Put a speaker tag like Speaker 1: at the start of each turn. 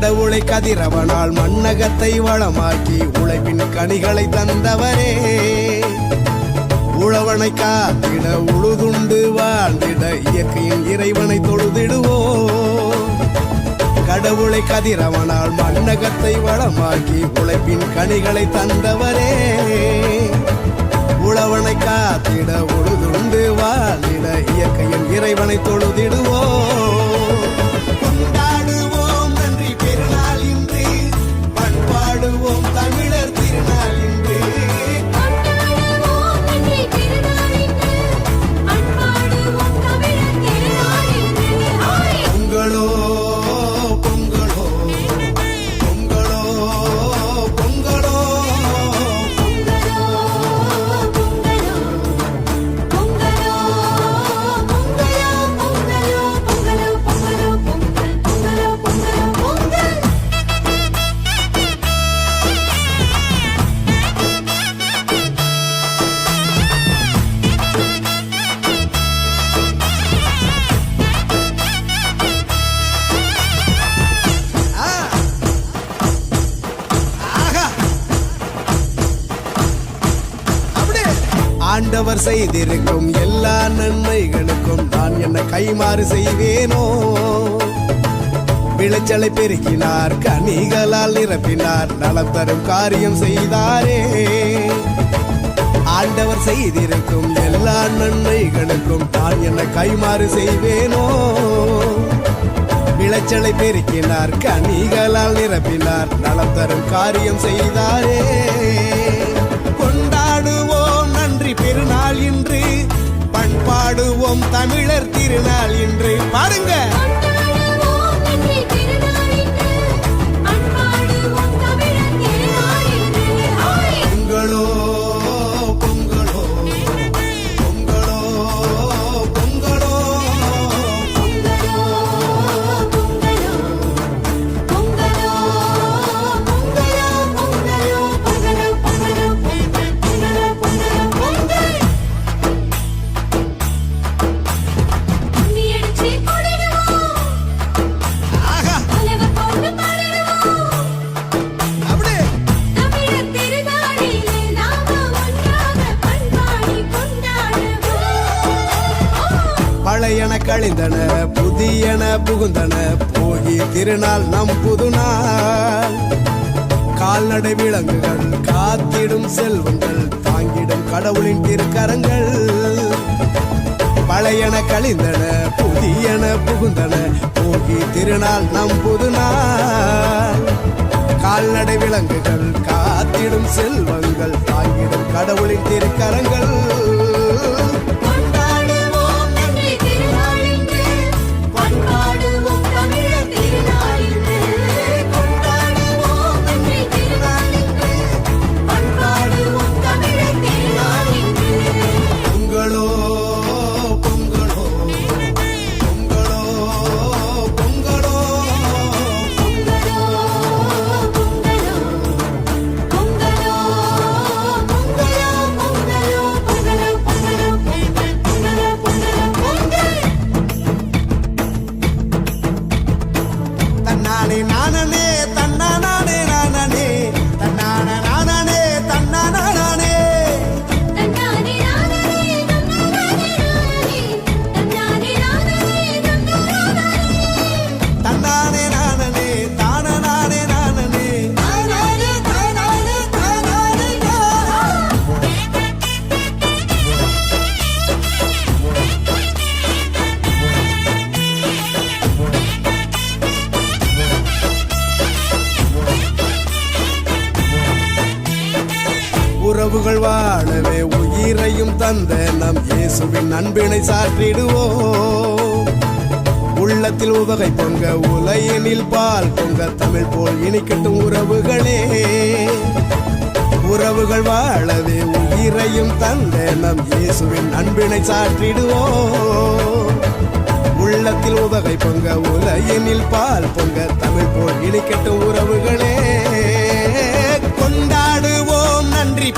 Speaker 1: கடவுளை கதிரவனால் மண்ணகத்தை வளமாக்கி உழைப்பின் கனிகளை தந்தவரே, உழவனை காத்திட உழுதுண்டு வாழ்ந்திட இயற்கையின் இறைவனை தொழுதிடுவோம். கடவுளை கதிரவனால் மண்ணகத்தை வளமாக்கி உழைப்பின் கனிகளை தந்தவரே, உழவனை காத்திட உழுதுண்டு வாழ்ந்திட இயற்கையின் இறைவனை தொழுதிடுவோம். கொண்டாடுவோம் நன்றி பெருநாள் இன்று, பண்பாடுவோம் தமிழர் திருநாள் இன்று. பொங்கலோ பொங்கலோ பொங்கலோ பொங்கலோ ஆண்டவர் செய்திருக்கும் எல்லா நன்மைகளுக்கும் நான் என்ன கைமாறு செய்வேனோ. விளைச்சலை பெருக்கினார், கனிகளால் நிரப்பினார், நலம் தரும் காரியம் செய்தாரே. ஆண்டவர் செய்திருக்கும் எல்லா நன்மைகளுக்கும் நான் என்ன கைமாறு செய்வேனோ. விளைச்சலை பெருக்கினார், கனிகளால் நிரப்பினார், நலம் தரும் காரியம் செய்தாரே. கொண்டாடுவோம் நன்றி பெருநாள் இன்று, பண்பாடுவோம் தமிழர் திருநாள் இன்று. பாருங்க, பொங்கலோ பொங்கலோ பொங்கலோ பொங்கலோ பழையன கழிந்தன புதியன புகுந்தன, போகி திருநாள் நம் புதுநாள். கால்நடை விலங்குகள் காத்திடும் செல்வங்கள், தாங்கிடும் கடவுளின் திருக்கரங்கள். பழையன கழிந்தன புதியன புகுந்தன, போகி திருநாள் நம் புதுநாள். கால்நடை விலங்குகள் காத்திடும் செல்வங்கள், தாங்கிடும் கடவுளின் திருக்கரங்கள். நானே தன்னானே நானே தன்னான நானே தன்னானே தன்னானே நானே தானே நானே. உறவுகள் வாழவே உயிரையும் தந்த நம் இயேசுவின் அன்பினை சாற்றிடுவோம். உள்ளத்தில் உவகை பொங்க உலையனில் பால் பொங்க, தமிழ் போல் இனிக்கட்டும் உறவுகளே. உறவுகள் வாழவே உயிரையும் தந்த நம் இயேசுவின் அன்பினை சாற்றிடுவோம். உள்ளத்தில் உவகை பொங்க உலையனில் பால் பொங்க, தமிழ் போல் இனிக்கட்டும் உறவுகளே. கொண்டாடுவோம் நன்றி.